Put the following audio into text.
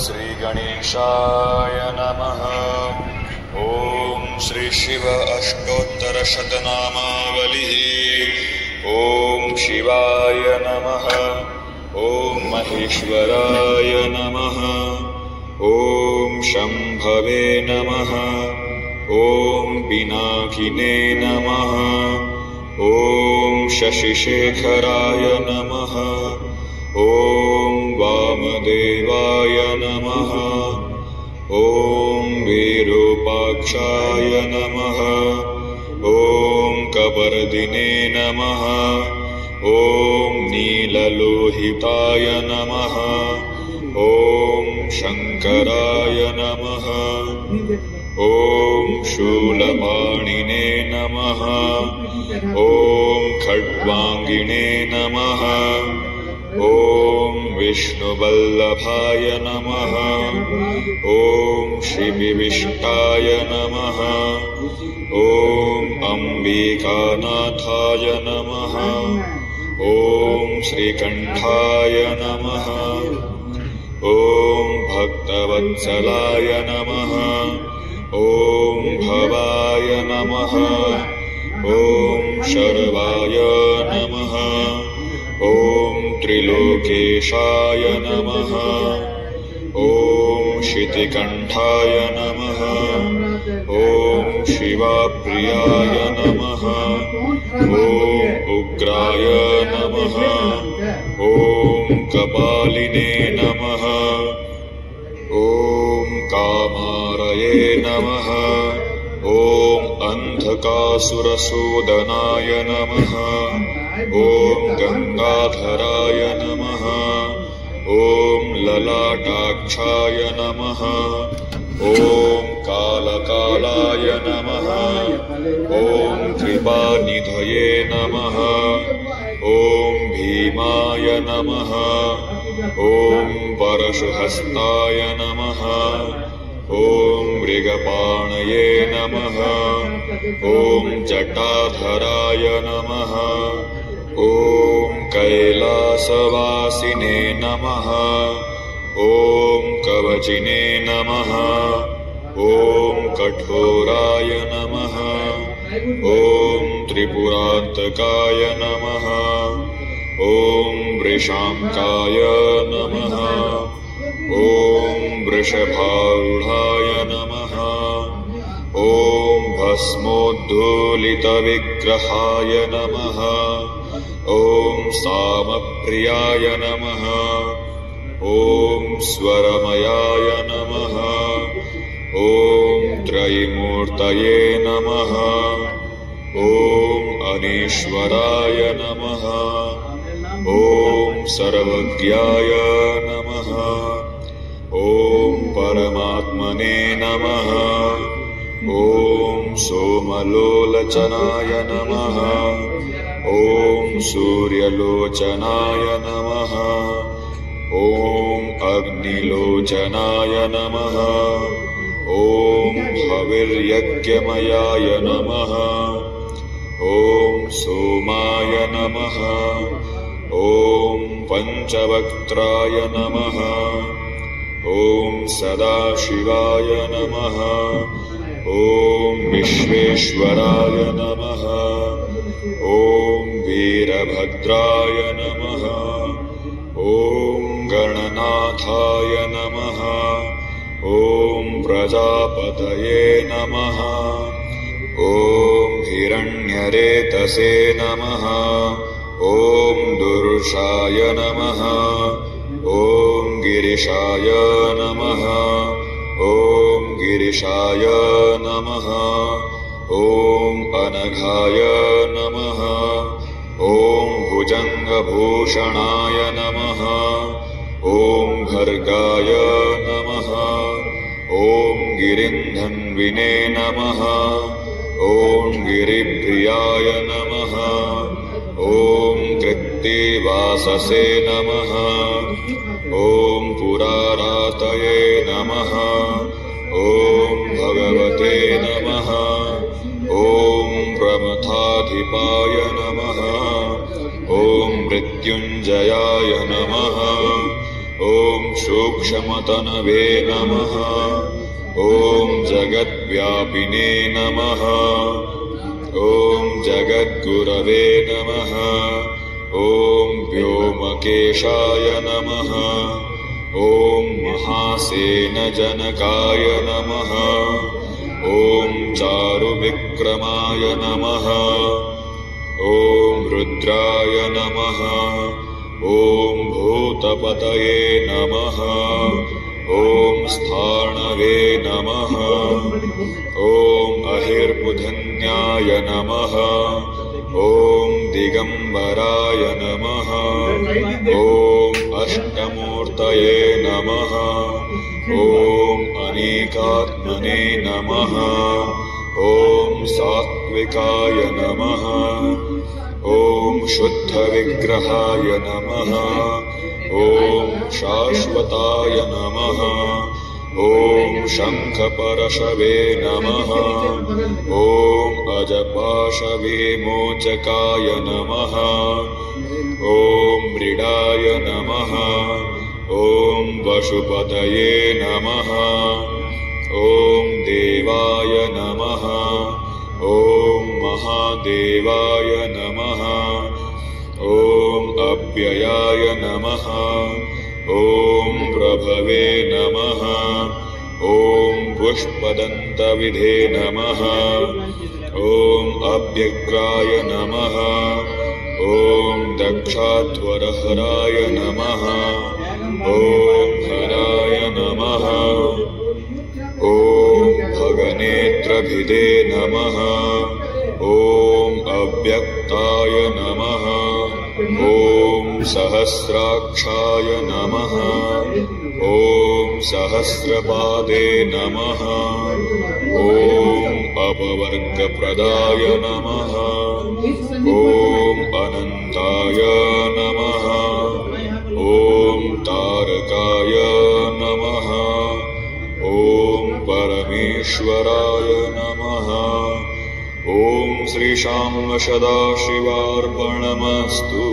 श्रीगणेशाय नमः। ॐ श्री शिव अष्टोत्तरशतनामावलिः। ॐ शिवाय नमः। ॐ महेश्वराय नमः। ॐ शम्भवे नमः। ॐ पिनाकिने नमः। ॐ शशिशेखराय नमः। ॐ वामदेवाय नमः। ॐ विरूपाक्षाय नमः। ॐ कपर्दिने नमः। ॐ नीललोहिताय नमः। ॐ शङ्कराय नमः। ॐ शूलपाणिने नमः। ॐ खड्वाङ्गिने नमः। ॐ विष्णुवल्लभाय नमः। ॐ श्रीविविष्टाय नमः। ॐ अम्बिकानाथाय नमः। ॐ श्रीकण्ठाय नमः। ॐ भक्तवत्सलाय नमः। ॐ भवाय नमः। ॐ शर्वाय नमः। ॐ त्रिलोकेशाय नमः। ॐ शितिकण्ठाय नमः। ॐ शिवाप्रियाय नमः। ॐ उग्राय नमः। ॐ कपालिने नमः। ॐ कामारये नमः। ॐ अन्धकासुरसूदनाय नमः। ॐ गङ्गाधराय नमः। ॐ ललाटाक्षाय नमः। ॐ कालकालाय नमः। ॐ कृपानिधये नमः। ॐ भीमाय नमः। ॐ परशुहस्ताय नमः। ॐ मृगपाणये नमः। ॐ जटाधराय नमः। ॐ कैलासवासिने नमः। ॐ कवचिने नमः। ॐ कठोराय नमः। ॐ त्रिपुरान्तकाय नमः। ॐ वृषाङ्काय नमः। ॐ वृषभारूढाय नमः। ॐ भस्मोद्धूलितविग्रहाय नमः। ॐ सामप्रियाय नमः। ॐ स्वरमयाय नमः। ॐ त्रयीमूर्तये नमः। ॐ अनीश्वराय नमः। ॐ सर्वज्ञाय नमः। ॐ परमात्मने नमः। ॐ सोमलोचनाय नमः। ॐ सूर्यलोचनाय नमः। ॐ अग्निलोचनाय नमः। ॐ हविर्यज्ञमयाय नमः। ॐ सोमाय नमः। ॐ पञ्चवक्त्राय नमः। ॐ सदाशिवाय नमः। ॐ विश्वेश्वराय नमः। ॐ वीरभद्राय नमः। ॐ गणनाथाय नमः। ॐ प्रजापतये नमः। ॐ हिरण्यरेतसे नमः। ॐ दुर्षाय नमः। ॐ गिरिशाय नमः। ॐ गिरिशाय नमः। ॐ अनघाय नमः। ॐ भुजङ्गभूषणाय नमः। ॐ भर्गाय नमः। ॐ गिरिन्धन्विने नमः। ॐ गिरिप्रियाय नमः। ॐ कृत्तिवाससे नमः। ॐ पुरारातये नमः। ॐ भगवते नमः। ॐ प्रमथाधिपाय नमः। ॐ मृत्युञ्जयाय नमः। ॐ सूक्ष्मतनवे नमः ॐ जगद्व्यापिने नमः ॐ जगद्गुरवे नमः ॐ व्योमकेशाय नमः ॐ महासेनजनकाय नमः ॐ चारुविक्रमाय नमः ॐ रुद्राय नमः ॐ भूतपतये नमः ॐ स्थाणवे नमः ॐ अहिर्बुधन्याय नमः ॐ दिगम्बराय नमः ॐ अष्टमूर्तये नमः ॐ अनेकात्मने नमः ॐ सात्विकाय नमः ॐ शुद्धविग्रहाय नमः ॐ शाश्वताय नमः ॐ शङ्खपरशवे नमः ॐ अजपाशविमोचकाय नमः ॐ मृडाय नमः ॐ वशुपतये नमः ॐ देवाय नमः ॐ महादेवाय नमः ॐ अव्ययाय नमः ॐ प्रभवे नमः ॐ पुष्पदन्तविधे नमः ॐ अव्यग्राय नमः ॐ दक्षाध्वरहराय नमः ॐ हराय नमः ॐ भगनेत्रभिदे नमः ॐ अव्यक्ताय नमः ॐ सहस्राक्षाय नमः ॐ सहस्रपादे नमः ॐ अपवर्गप्रदाय नमः ॐ अनन्ताय नमः ॐ तारकाय नमः ॐ परमेश्वराय नमः ॐ श्रीशां सदाशिवार्पणमस्तु।